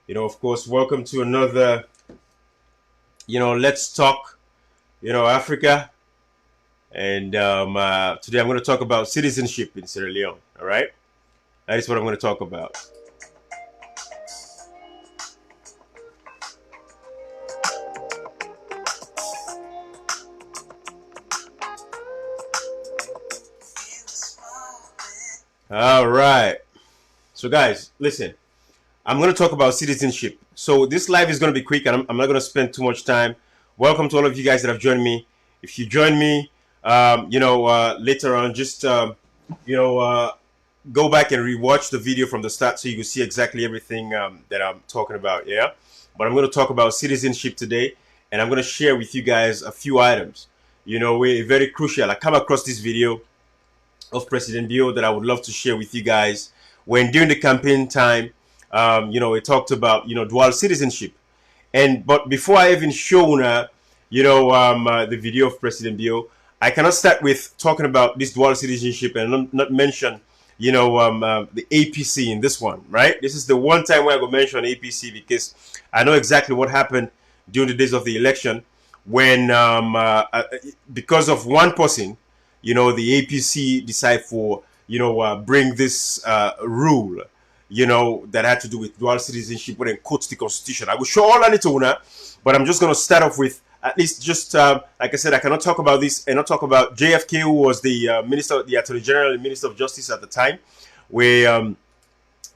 Of course, welcome to another, Let's Talk, Africa. And today I'm going to talk about citizenship in Sierra Leone. All right. That is what I'm going to talk about. All right. So, guys, listen. I'm going to talk about citizenship. So this live is going to be quick, and I'm not going to spend too much time. Welcome to all of you guys that have joined me. If you join me, later on, just go back and rewatch the video from the start so you can see exactly everything that I'm talking about. Yeah, but I'm going to talk about citizenship today, and I'm going to share with you guys a few items. We're very crucial. I come across this video of President Bio that I would love to share with you guys when during the campaign time. It talked about, dual citizenship. But before I even show, the video of President Bio, I cannot start with talking about this dual citizenship and not mention, the APC in this one, right? This is the one time where I go mention APC because I know exactly what happened during the days of the election when, because of one person, the APC decide for, bring this rule that had to do with dual citizenship when it quotes the Constitution. I will show all on it, but I'm just going to start off with at least just, like I said, I cannot talk about this and not talk about JFK, who was the Minister, the Attorney General and Minister of Justice at the time, where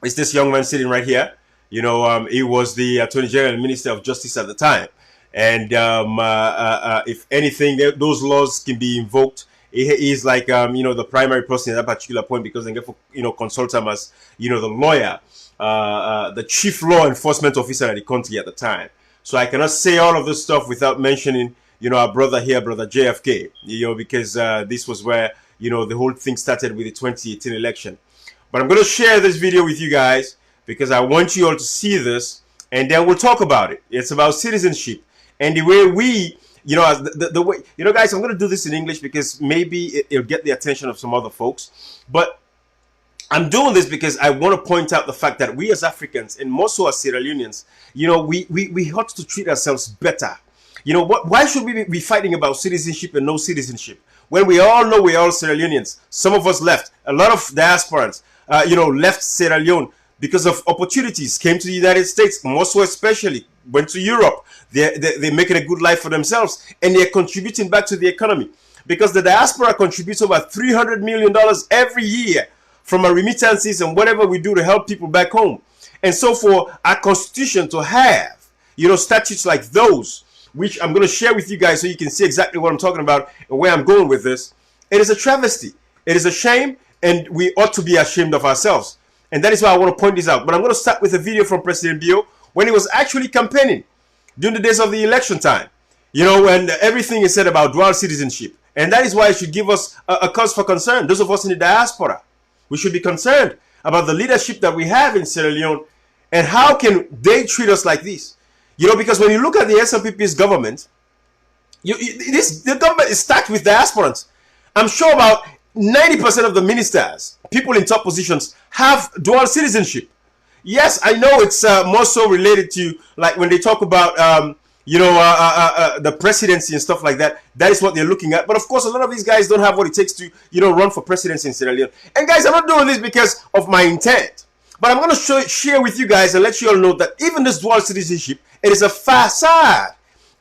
is this young man sitting right here. He was the Attorney General and Minister of Justice at the time. And if anything, those laws can be invoked. He is like, the primary person at that particular point because they get, consult him as, the lawyer, the chief law enforcement officer at the country at the time. So I cannot say all of this stuff without mentioning, our brother here, brother JFK, because this was where, the whole thing started with the 2018 election. But I'm going to share this video with you guys because I want you all to see this and then we'll talk about it. It's about citizenship and the way we, the way, guys, I'm going to do this in English because maybe it'll get the attention of some other folks. But I'm doing this because I want to point out the fact that we as Africans, and more so as Sierra Leoneans, we ought to treat ourselves better. Why should we be fighting about citizenship and no citizenship? When we all know we're all Sierra Leoneans. Some of us left. A lot of diasporans, left Sierra Leone because of opportunities, came to the United States, more so especially, went to Europe. They're making a good life for themselves and they're contributing back to the economy because the diaspora contributes over $300 million every year from our remittances and whatever we do to help people back home. And so for our constitution to have, statutes like those, which I'm going to share with you guys so you can see exactly what I'm talking about and where I'm going with this, it is a travesty. It is a shame and we ought to be ashamed of ourselves. And that is why I want to point this out. But I'm going to start with a video from President Bio when he was actually campaigning during the days of the election time, when everything is said about dual citizenship. And that is why it should give us a cause for concern. Those of us in the diaspora, we should be concerned about the leadership that we have in Sierra Leone and how can they treat us like this? Because when you look at the SLPP's government, the government is stacked with diasporans. I'm sure about 90% of the ministers, people in top positions, have dual citizenship. Yes, I know it's more so related to like when they talk about the presidency and stuff like that. That is what they're looking at. But of course, a lot of these guys don't have what it takes to run for presidency in Sierra Leone. And guys, I'm not doing this because of my intent, but I'm going to share with you guys and let you all know that even this dual citizenship, it is a facade.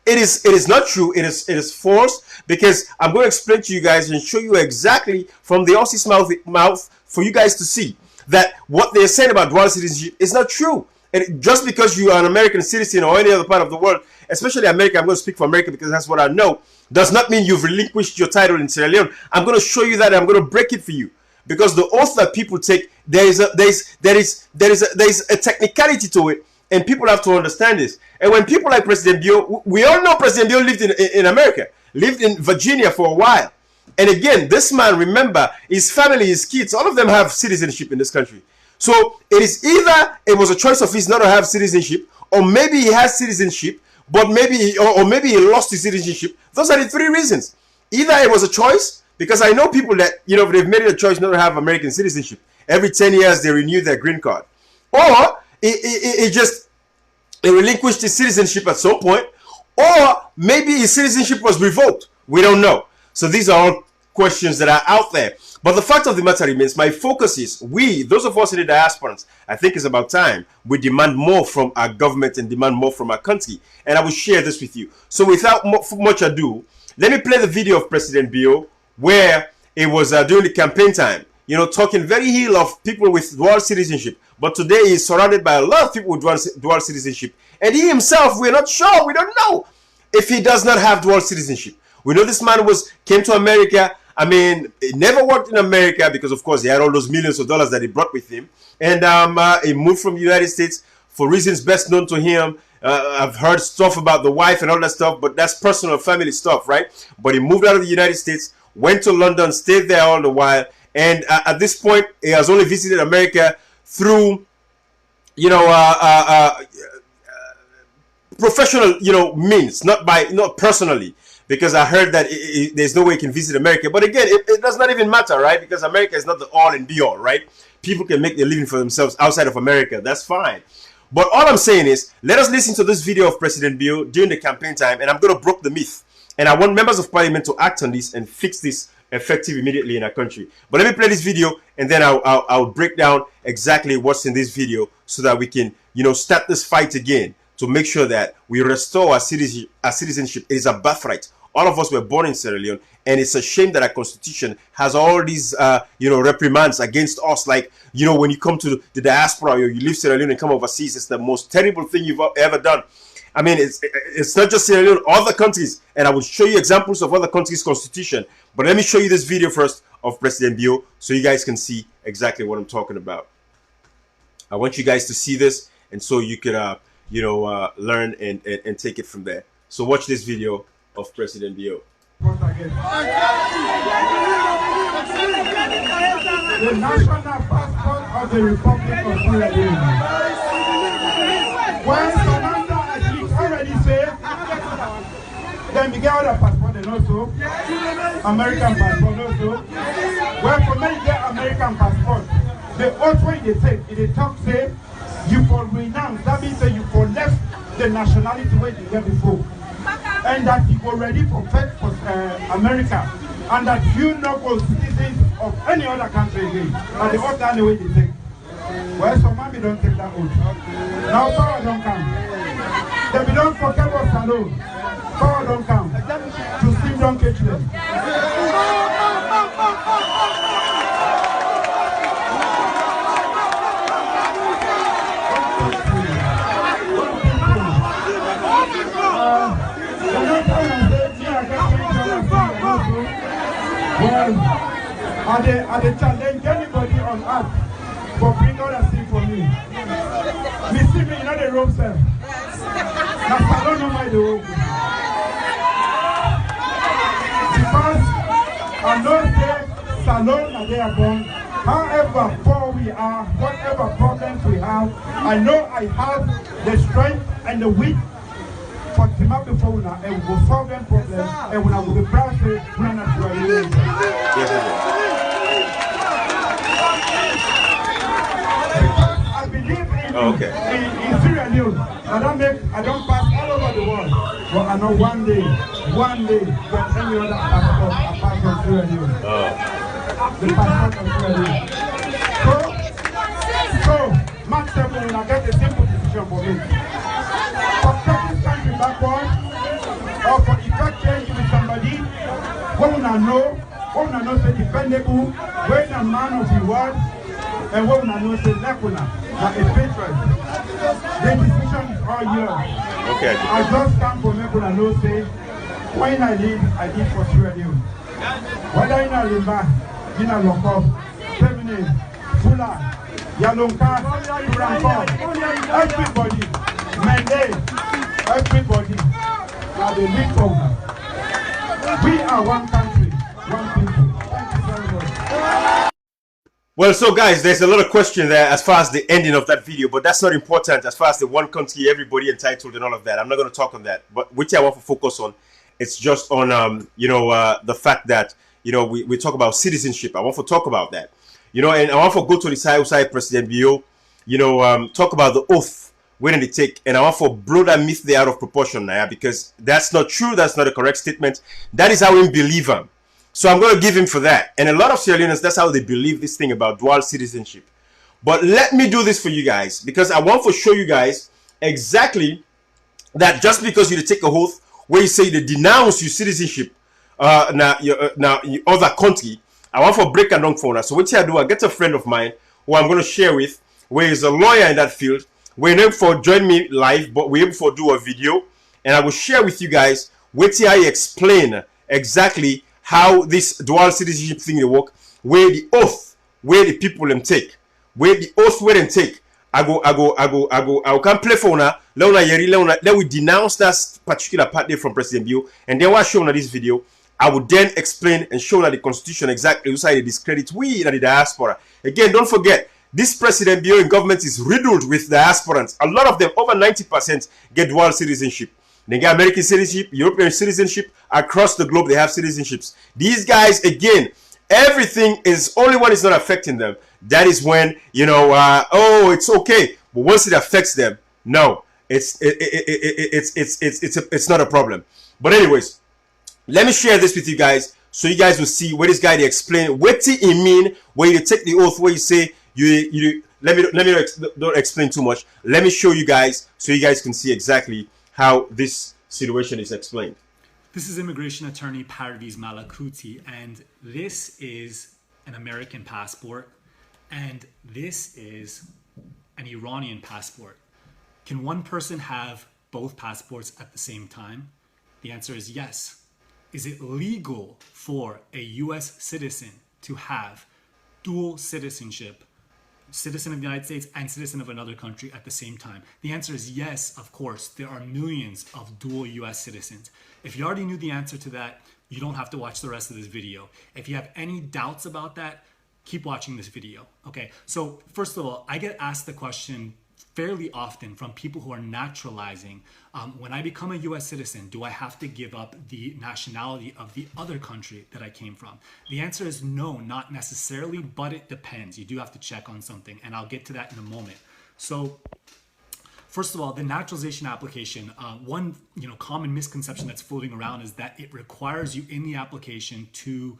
It is not true. It is false because I'm going to explain to you guys and show you exactly from the Aussie's mouth for you guys to see that what they're saying about dual citizenship is not true. And just because you are an American citizen or any other part of the world, especially America, I'm going to speak for America because that's what I know, does not mean you've relinquished your title in Sierra Leone. I'm going to show you that and I'm going to break it for you. Because the oath that people take, there is a technicality to it, and people have to understand this. And when people like President Bio, we all know President Bio lived in America, lived in Virginia for a while. And again, this man, remember, his family, his kids, all of them have citizenship in this country. So it is either it was a choice of his not to have citizenship, or maybe he has citizenship, but maybe he lost his citizenship. Those are the three reasons. Either it was a choice, because I know people that they've made it a choice not to have American citizenship. Every 10 years they renew their green card, or it just he relinquished his citizenship at some point, or maybe his citizenship was revoked. We don't know. So these are all questions that are out there. But the fact of the matter remains, my focus is those of us in the diasporans, I think it's about time we demand more from our government and demand more from our country. And I will share this with you. So without much ado, let me play the video of President Bio where it was during the campaign time, you know, talking very ill of people with dual citizenship. But today he's surrounded by a lot of people with dual citizenship. And he himself, we're not sure, we don't know if he does not have dual citizenship. We know this man came to America. I mean, he never worked in America because, of course, he had all those millions of dollars that he brought with him. And he moved from the United States for reasons best known to him. I've heard stuff about the wife and all that stuff, but that's personal family stuff, right? But he moved out of the United States, went to London, stayed there all the while. And at this point, he has only visited America through, you know, professional, you know, means, not personally. Because I heard that there's no way he can visit America. But again, it does not even matter, right? Because America is not the all and be all, right? People can make their living for themselves outside of America. That's fine. But all I'm saying is, let us listen to this video of President Bio during the campaign time. And I'm going to break the myth. And I want members of parliament to act on this and fix this effective immediately in our country. But let me play this video and then I'll break down exactly what's in this video so that we can, you know, start this fight again to make sure that we restore our citizenship. It is a birthright. All of us were born in Sierra Leone, and it's a shame that our constitution has all these, you know, reprimands against us. Like, you know, when you come to the diaspora or you leave Sierra Leone and come overseas, it's the most terrible thing you've ever done. I mean, it's not just Sierra Leone, other countries, and I will show you examples of other countries' constitution. But let me show you this video first of President Bio so you guys can see exactly what I'm talking about. I want you guys to see this, and so you could, you know, learn and take it from there. So watch this video of President Bio. The national passport of the Republic of Sierra Leone. When Samantha already said, then we get other passport and also American passport also. When for many get American passport, the oath when they take, they talk say, you for renounce, that means that you for left the nationality where you get before. And that you go ready for America, and that you not go citizens of any other country again. And the oath the way they take. Well, some mommy don't take that oath. Now power don't come. Then we don't forget what's alone. Power don't come. To steam don't catch them. Well, I challenge anybody on earth for bringing all that thing for me. Me see me, you know the rope, sir. Now, I don't know why the rope. Because I know that Salon and they are born. However poor we are, whatever problems we have, I know I have the strength and the wit for them up before una, and we will solve them problems, and when I will be proud to run at your relations. Because I believe in Sierra Leone. I don't pass all over the world, but I know one day, get any other passport apart from Sierra Leone. The passport of Sierra Leone. So, Max Temple will get a simple decision for me. Backward, or for effect change with somebody who will know say dependable, when a man of the word, and who will know say Nekuna, like a patron. The decision is all yours. Okay. I just come for Nekuna know say, when I live for Sierra Leone. Whether in a Limba, in a Lokov, Feminine, Fula, Yalonka, Turanko, everybody, Mende. Everybody are the lead program. We are one country, one people. Thank you very much. Well, so guys, there's a lot of question there as far as the ending of that video, but that's not important as far as the one country, everybody entitled and all of that. I'm not going to talk on that, but which I want to focus on, it's just on, you know, the fact that, you know, we talk about citizenship. I want to talk about that, you know, and I want to go to the side President Bio, you know, talk about the oath where did they take, and I want to blow that myth there out of proportion now, because that's not true. That's not a correct statement. That is how we believe him. So I'm going to give him for that. And a lot of Sierra Leoneans, that's how they believe this thing about dual citizenship. But let me do this for you guys, because I want to show you guys exactly that just because you take a oath where you say they denounce your citizenship now your other country, I want to break it down for that. So what I do, I get a friend of mine who I'm going to share with, where he's a lawyer in that field. We're able to join me live, but we're able to do a video, and I will share with you guys what I explain exactly how this dual citizenship thing will work, where the oath, where the people them take, where the oath where them take. I can play for now. Let we denounce that particular part there from President Bill, and then what I show on this video, I will then explain and show that the Constitution exactly who side discredit we that the diaspora. Again, don't forget, this President Bill in government is riddled with diasporans. A lot of them, over 90%, get dual citizenship. They get American citizenship, European citizenship. Across the globe, they have citizenships. These guys, again, everything is only when it's not affecting them. That is when, you know, oh, it's okay. But once it affects them, no, it's not a problem. But anyways, let me share this with you guys so you guys will see where this guy they explain what he mean when you take the oath, where you say let me don't explain too much. Let me show you guys so you guys can see exactly how this situation is explained. This is immigration attorney Parviz Malakuti, and this is an American passport, and this is an Iranian passport. Can one person have both passports at the same time? The answer is yes. Is it legal for a US citizen to have dual citizenship, citizen of the United States and citizen of another country at the same time? The answer is yes, of course. There are millions of dual US citizens. If you already knew the answer to that, you don't have to watch the rest of this video. If you have any doubts about that, keep watching this video. Okay, so first of all, I get asked the question fairly often from people who are naturalizing. When I become a US citizen, do I have to give up the nationality of the other country that I came from? The answer is no, not necessarily, but it depends. You do have to check on something, and I'll get to that in a moment. So first of all, the naturalization application, one common misconception that's floating around is that it requires you in the application to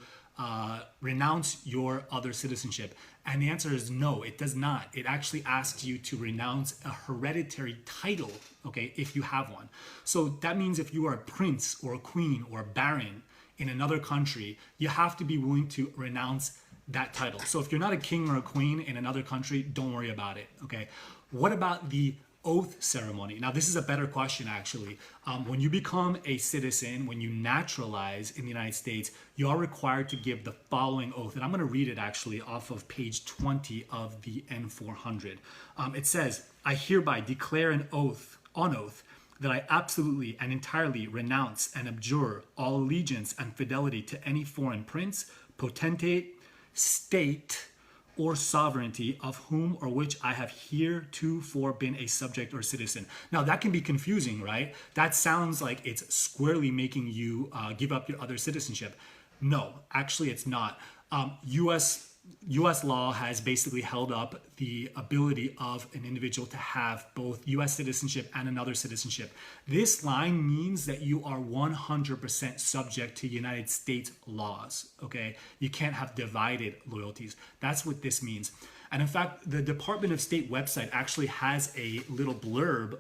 renounce your other citizenship. And the answer is no, it does not. It actually asks you to renounce a hereditary title, okay, if you have one. So that means if you are a prince or a queen or a baron in another country, you have to be willing to renounce that title. So if you're not a king or a queen in another country, don't worry about it, okay? What about the oath ceremony? Now, this is a better question, actually. When you become a citizen, when you naturalize in the United States, you are required to give the following oath. And I'm going to read it actually off of page 20 of the N400. It says, I hereby declare on oath that I absolutely and entirely renounce and abjure all allegiance and fidelity to any foreign prince, potentate, state, or sovereignty of whom or which I have heretofore been a subject or citizen. Now that can be confusing, right? That sounds like it's squarely making you give up your other citizenship. No, actually it's not. US law has basically held up the ability of an individual to have both US citizenship and another citizenship. This line means that you are 100% subject to United States laws, okay? You can't have divided loyalties. That's what this means. And in fact, the Department of State website actually has a little blurb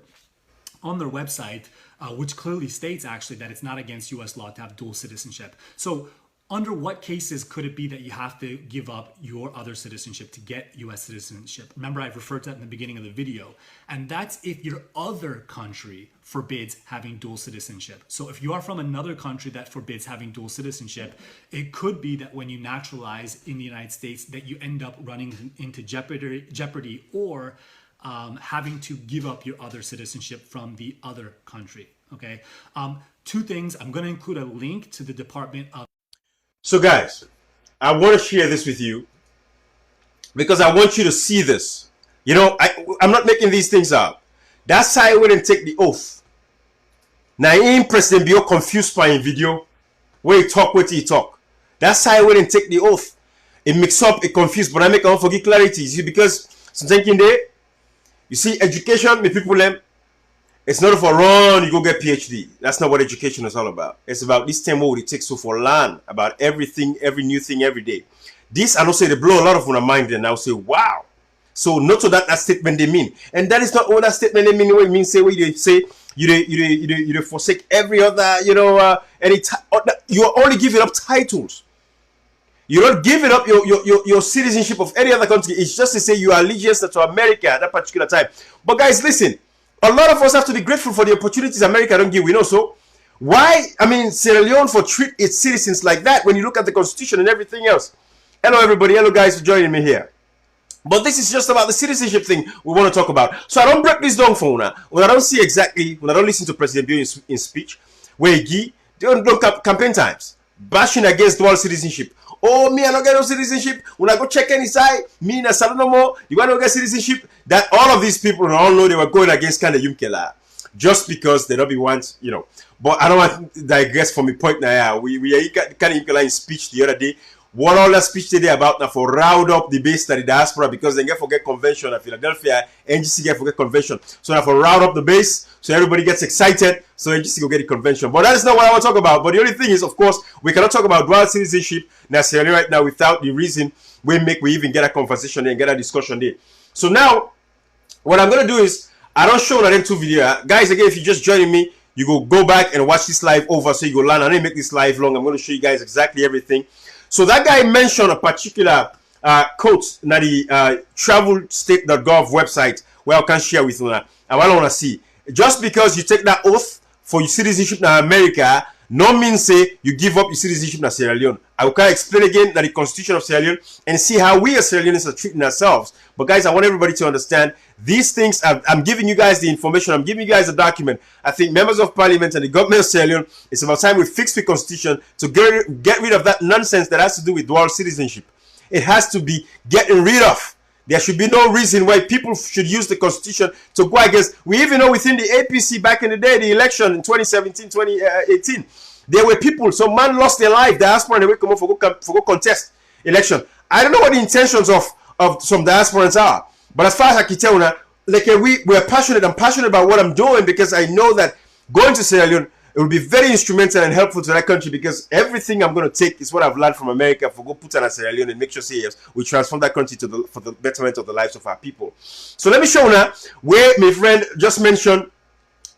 on their website, which clearly states actually that it's not against US law to have dual citizenship. So under what cases could it be that you have to give up your other citizenship to get US citizenship? Remember, I've referred to that in the beginning of the video. And that's if your other country forbids having dual citizenship. So if you are from another country that forbids having dual citizenship, it could be that when you naturalize in the United States that you end up running into jeopardy or having to give up your other citizenship from the other country, okay? Two things, I'm gonna include a link to the Department of... So guys, I want to share this with you because I want you to see this. You know, I'm not making these things up. That's how I went and take the oath. Now, in President Bio confused by in video where he talk, what he talk. That's how I went and take the oath. It mix up, it confused, but I make I forget clarity. See, because some thinking there, You see, education, me people them, it's not for run, you go get PhD. That's not what education is all about. It's about this time what it takes to for learn about everything, every new thing every day. This, I don't say they blow a lot of my mind and I'll say, wow. So not to that statement they mean. And that is not all that statement they mean. What it means say what you say you forsake every other, you're only giving up titles. You're not giving up your citizenship of any other country. It's just to say you are allegiance to America at that particular time. But guys, listen, a lot of us have to be grateful for the opportunities America don't give. We know so. Why? I mean, Sierra Leone for treat its citizens like that when you look at the Constitution and everything else. Hello, everybody. Hello, guys, for joining me here. But this is just about the citizenship thing we want to talk about. So I don't break this down for now. When I don't see exactly, when I don't listen to President Bill in speech, where he don't campaign times, bashing against dual citizenship. Oh, me, I don't get no citizenship. When I go check any side, me, I said no more. You want to get citizenship? That all of these people all know they were going against kind of Yumkela. Just because they don't be once, But I don't want to digress from the point now. We kind of Yumkela in speech the other day. What all that speech today about now for round up the base to the diaspora because they get forget convention at Philadelphia, NGC get forget convention. So now for round up the base, so everybody gets excited, so NGC go get the convention. But that is not what I want to talk about. But the only thing is, of course, we cannot talk about dual citizenship necessarily right now without the reason we even get a conversation there and get a discussion there. So now, what I'm gonna do is I don't show them two video. Guys, again, if you're just joining me, you go back and watch this live over so you go learn. I didn't make this live long. I'm gonna show you guys exactly everything. So that guy mentioned a particular quote in the travelstate.gov website where I can share with you now. And what I want to see, just because you take that oath for your citizenship in America, no means say you give up your citizenship in Sierra Leone. I will kind of explain again that the Constitution of Sierra Leone and see how we as Sierra Leoneans are treating ourselves. But guys, I want everybody to understand these things. I'm giving you guys the information. I'm giving you guys a document. I think members of parliament and the government of Sierra Leone, it's about time we fix the Constitution to get rid of that nonsense that has to do with dual citizenship. It has to be getting rid of. There should be no reason why people should use the Constitution to go against. We even know within the APC back in the day, the election in 2017, 2018, there were people, some man lost their life, diaspora, and they will come up for go contest election. I don't know what the intentions of some diasporans are, but as far as I can tell now, like we're passionate. I'm passionate about what I'm doing because I know that going to Sierra Leone, it will be very instrumental and helpful to that country because everything I'm going to take is what I've learned from America for go put on Sierra Leone and make sure we transform that country for the betterment of the lives of our people. So let me show you now where my friend just mentioned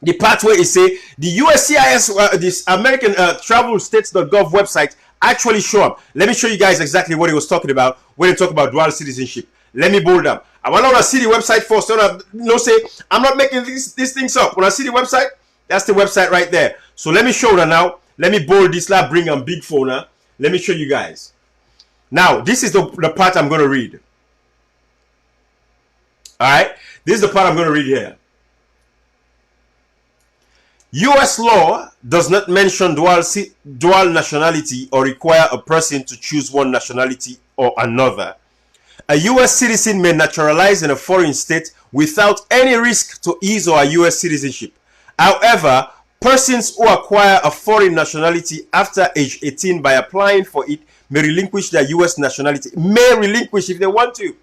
the part where he say the USCIS, this American travelstates.gov website actually show up. Let me show you guys exactly what he was talking about when he talked about dual citizenship. Let me bold up. I want to see the website first. Say I'm not making these things up. When I see the website, that's the website right there. So let me show you now. Let me bold this. Let bring on big phone now. Let me show you guys. Now, this is the part I'm going to read. All right. This is the part I'm going to read here. U.S. law does not mention dual nationality or require a person to choose one nationality or another. A U.S. citizen may naturalize in a foreign state without any risk to his or her U.S. citizenship. However, persons who acquire a foreign nationality after age 18 by applying for it may relinquish their U.S. nationality. May relinquish if they want to,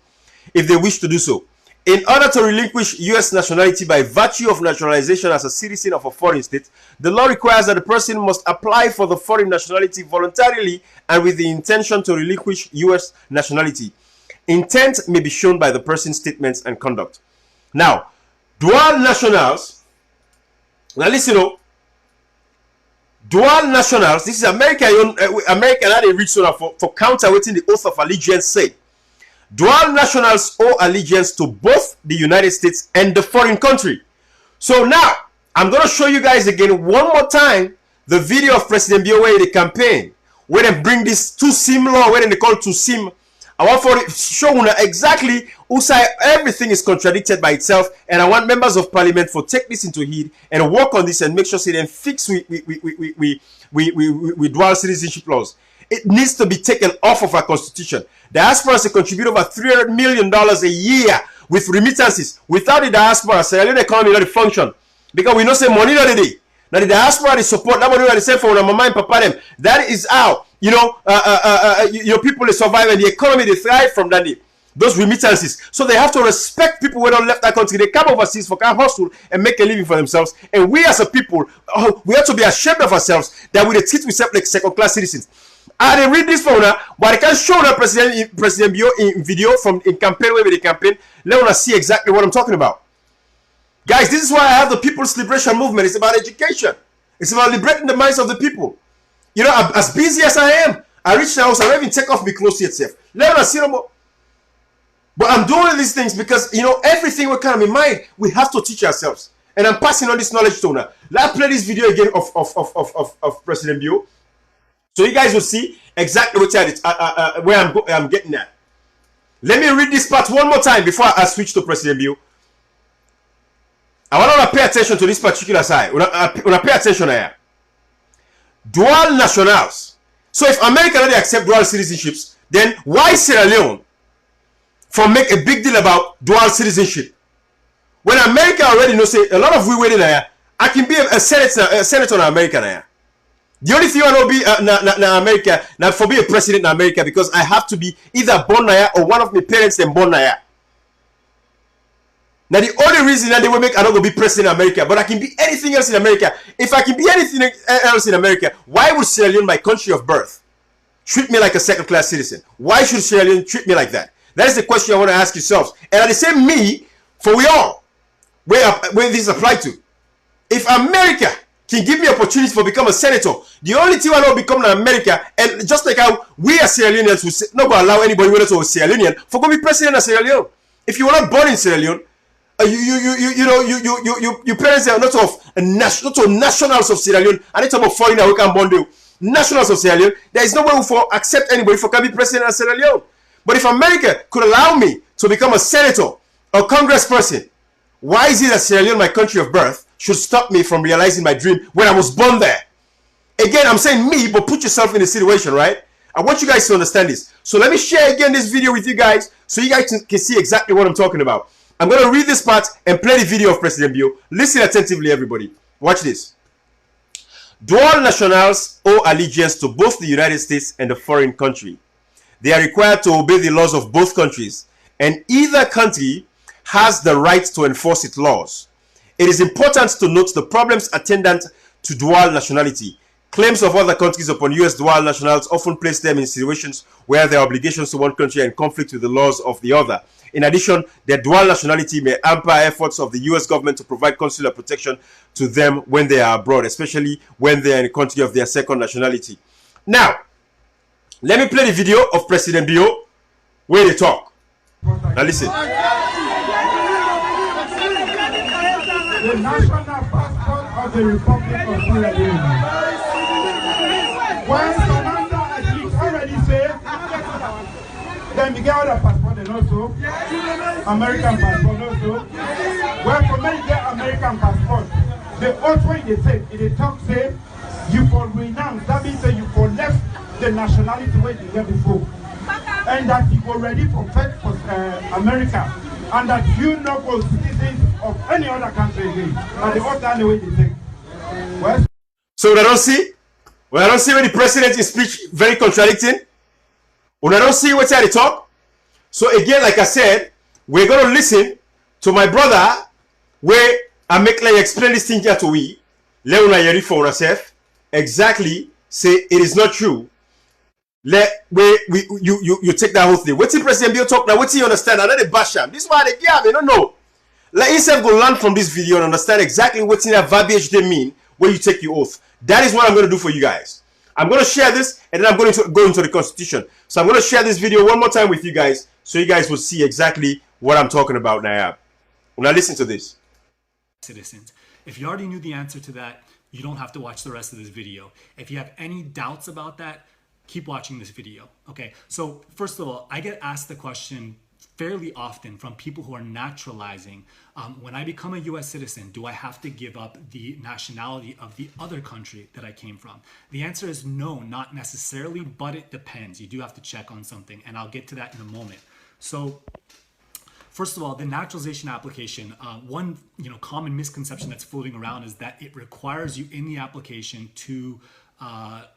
if they wish to do so. In order to relinquish U.S. nationality by virtue of naturalization as a citizen of a foreign state, the law requires that the person must apply for the foreign nationality voluntarily and with the intention to relinquish U.S. nationality. Intent may be shown by the person's statements and conduct. Now, dual nationals, now listen up. Dual nationals, this is American had a reach for counterweighting the oath of allegiance say. Dual nationals owe allegiance to both the United States and the foreign country. So now, I'm going to show you guys again one more time the video of President Bill the campaign where they bring this two-sim law, where they call two-sim. I want to show you exactly who say everything is contradicted by itself, and I want members of parliament to take this into heed and work on this and make sure they fix with dual citizenship laws. It needs to be taken off of our constitution. Diaspora contribute over $300 million a year with remittances. Without the diaspora, Sierra Leone economy not function because we know say money not the day. Now the diaspora they support that money they send for mama and papa them. That is how people they survive and the economy they thrive from that day. those remittances. So they have to respect people who don't left that country. They come overseas for can hustle and make a living for themselves. And we as a people, we have to be ashamed of ourselves that we treat ourselves like second-class citizens. I didn't read this for now, but I can show the President Bio in video from in campaign where they campaign. Let us see exactly what I'm talking about. Guys, this is why I have the People's Liberation Movement. It's about education. It's about liberating the minds of the people. You know, as busy as I am, I reach the house, I don't even take off my clothes itself. Let us see no more. But I'm doing these things because, you know, everything we can in mind, we have to teach ourselves. And I'm passing on this knowledge to now. Let's play this video again of President Bio. So you guys will see exactly where I'm getting at. Let me read this part one more time before I switch to President Bio. I want to pay attention to this particular side. I want to pay attention here. Dual nationals. So if America already accept dual citizenships, then why Sierra Leone for make a big deal about dual citizenship? When America already knows, say, a lot of we waiting there, I can be a senator in America there. The only thing I know be in America, now for be a president in America, because I have to be either born there or one of my parents them born there. Now the only reason that they will make I not going to be president in America, but I can be anything else in America. If I can be anything else in America, why would Sierra Leone, my country of birth, treat me like a second-class citizen? Why should Sierra Leone treat me like that? That is the question I want to ask yourselves. And at the same me, for we all, where this apply to. If America can give me opportunity for become a senator, the only thing I know become in America, and just like how we as Sierra Leoneans will not going to allow anybody whether to a Sierra Leonean for going to be president of Sierra Leone. If you were not born in Sierra Leone, your parents are not of nationals of Sierra Leone, and it's about foreigner who can bond you. Nationals of Sierra Leone, there is no way for accept anybody for can be president of Sierra Leone. But if America could allow me to become a senator or congressperson, why is it that Sierra Leone, my country of birth, should stop me from realizing my dream when I was born there? Again, I'm saying me, but put yourself in the situation, right? I want you guys to understand this. So let me share again this video with you guys so you guys can see exactly what I'm talking about. I'm going to read this part and play the video of President Bio. Listen attentively, everybody. Watch this. Dual nationals owe allegiance to both the United States and the foreign country. They are required to obey the laws of both countries, and either country has the right to enforce its laws. It is important to note the problems attendant to dual nationality. Claims of other countries upon U.S. dual nationals often place them in situations where their obligations to one country are in conflict with the laws of the other. In addition, their dual nationality may hamper efforts of the U.S. government to provide consular protection to them when they are abroad, especially when they are in a country of their second nationality. Now, let me play the video of President Bio where they talk. Now listen. The national passport of the Republic of Sierra Leone. When Commander Ajik already said, then we get other passport and also American passport also. When for many get American passport, the oath when they take, they talk say, you for renounce, that means that you for left the nationality where they get before. And that you were ready for fight for America. And that you not go citizens of any other country again. And the other way they take. Well, so we don't see when the president is speech very contradicting. We don't see what they talk. So again, like I said, we're gonna listen to my brother where I make like explain this thing here to we. Leona Yeri for ourselves. Exactly say it is not true. You take that whole thing. What the President Bio talk now? What you understand? I know the basham. This is why they give me. No, no. Let yourself go learn from this video and understand exactly what in that verbiage they mean when you take your oath. That is what I'm going to do for you guys. I'm going to share this and then I'm going to go into the Constitution. So I'm going to share this video one more time with you guys so you guys will see exactly what I'm talking about now. Now listen to this. Citizens. If you already knew the answer to that, you don't have to watch the rest of this video. If you have any doubts about that, keep watching this video. Okay, so first of all, I get asked the question fairly often from people who are naturalizing. When I become a US citizen, do I have to give up the nationality of the other country that I came from? The answer is no, not necessarily, but it depends. You do have to check on something, and I'll get to that in a moment. So first of all, the naturalization application, one common misconception that's floating around is that it requires you in the application to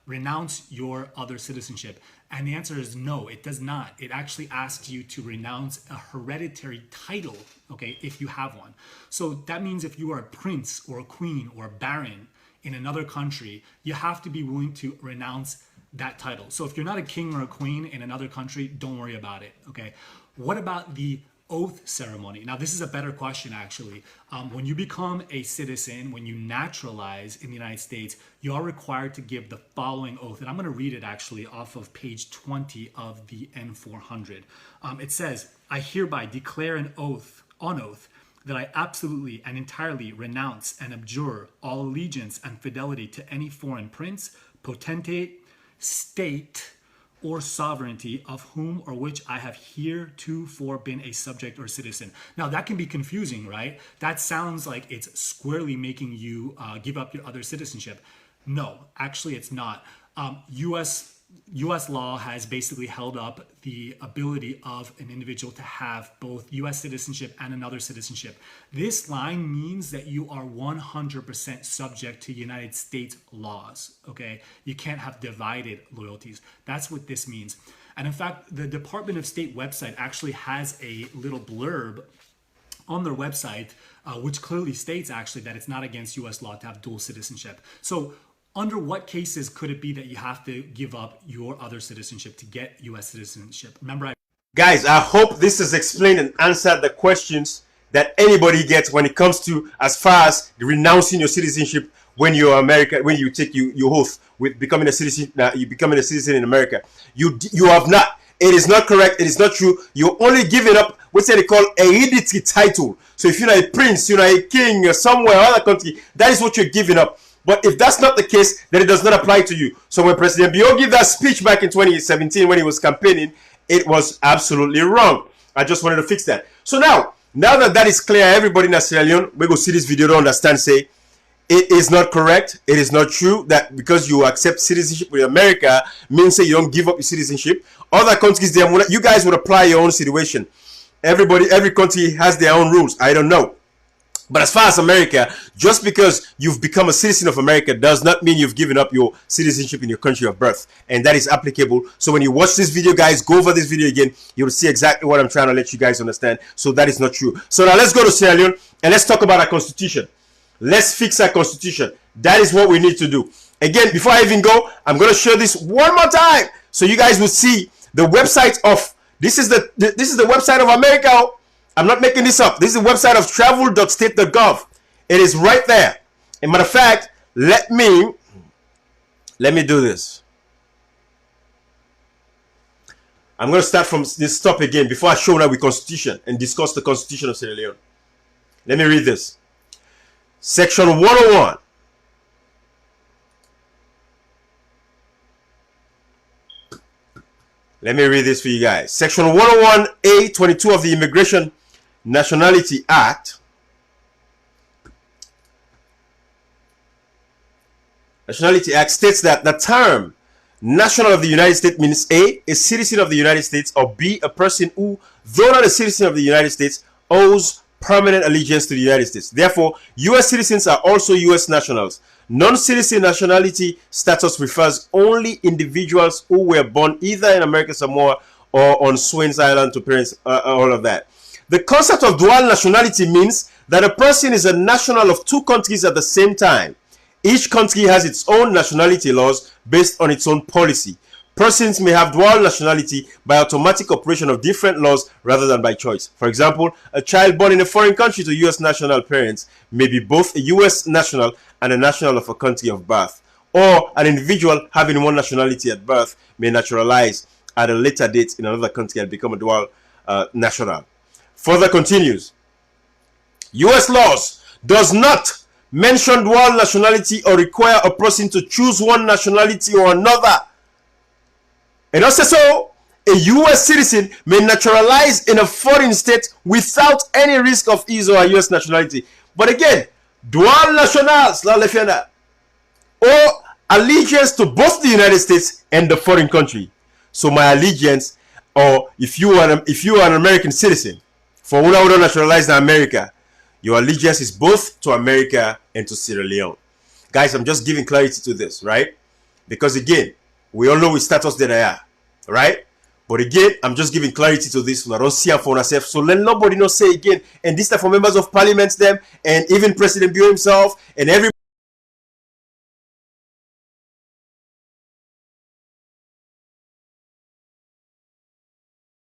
renounce your other citizenship? And the answer is no, it does not. It actually asks you to renounce a hereditary title, okay, if you have one. So that means if you are a prince or a queen or a baron in another country, you have to be willing to renounce that title. So if you're not a king or a queen in another country, don't worry about it, okay? What about the oath ceremony? Now, this is a better question, actually. When you become a citizen, when you naturalize in the United States, you are required to give the following oath. And I'm going to read it actually off of page 20 of the N400. It says, I hereby declare on oath, that I absolutely and entirely renounce and abjure all allegiance and fidelity to any foreign prince, potentate, state, or sovereignty of whom or which I have heretofore been a subject or citizen. Now that can be confusing, right? That sounds like it's squarely making you give up your other citizenship. No, actually it's not. U.S. law has basically held up the ability of an individual to have both U.S. citizenship and another citizenship. This line means that you are 100% subject to United States laws, okay? You can't have divided loyalties. That's what this means. And in fact, the Department of State website actually has a little blurb on their website, which clearly states actually that it's not against U.S. law to have dual citizenship. So under what cases could it be that you have to give up your other citizenship to get U.S. citizenship? Remember, Guys, I hope this has explained and answered the questions that anybody gets when it comes to as far as renouncing your citizenship when you're American, when you take your oath with becoming a citizen. You becoming a citizen in America. You have not. It is not correct. It is not true. You're only giving up what's they call a hereditary title. So if you're not a prince, you're not a king, or somewhere other country, that is what you're giving up. But if that's not the case, then it does not apply to you. So when President Bio gave that speech back in 2017 when he was campaigning, it was absolutely wrong. I just wanted to fix that. So now that that is clear, everybody in Sierra Leone, we go see this video to understand, say, it is not correct. It is not true that because you accept citizenship with America means say you don't give up your citizenship. Other countries, you guys would apply your own situation. Every country has their own rules. I don't know. But as far as America, just because you've become a citizen of America does not mean you've given up your citizenship in your country of birth. And that is applicable. So when you watch this video, guys, go over this video again. You'll see exactly what I'm trying to let you guys understand. So that is not true. So now let's go to Sierra Leone and let's talk about our constitution. Let's fix our constitution. That is what we need to do. Again, before I even go, I'm going to show this one more time so you guys will see the website of this is the website of America. I'm not making this up. This is the website of travel.state.gov. It is right there. As a matter of fact, let me do this. I'm going to start from this top again before I show now with Constitution and discuss the Constitution of Sierra Leone. Let me read this. Section 101. Let me read this for you guys. Section 101A 22 of the Immigration Nationality Act. Nationality Act states that the term national of the United States means A citizen of the United States, or B, a person who, though not a citizen of the United States, owes permanent allegiance to the United States. Therefore, U.S. citizens are also U.S. nationals. Non-citizen nationality status refers only individuals who were born either in American Samoa or on Swains Island to parents, all of that. The concept of dual nationality means that a person is a national of two countries at the same time. Each country has its own nationality laws based on its own policy. Persons may have dual nationality by automatic operation of different laws rather than by choice. For example, a child born in a foreign country to U.S. national parents may be both a U.S. national and a national of a country of birth. Or an individual having one nationality at birth may naturalize at a later date in another country and become a dual national. Further continues, U.S. laws does not mention dual nationality or require a person to choose one nationality or another. And also, so a U.S. citizen may naturalize in a foreign state without any risk of his or her U.S. nationality. But again, dual nationals, or allegiance to both the United States and the foreign country. So my allegiance, or if you are an American citizen, for one who naturalized in America, your allegiance is both to America and to Sierra Leone. Guys, I'm just giving clarity to this, right? Because again, we all know which status that I are, right? But again, I'm just giving clarity to this. I don't see her for herself. So let nobody not say again. And this time for members of parliament, them, and even President Bio himself, and everybody.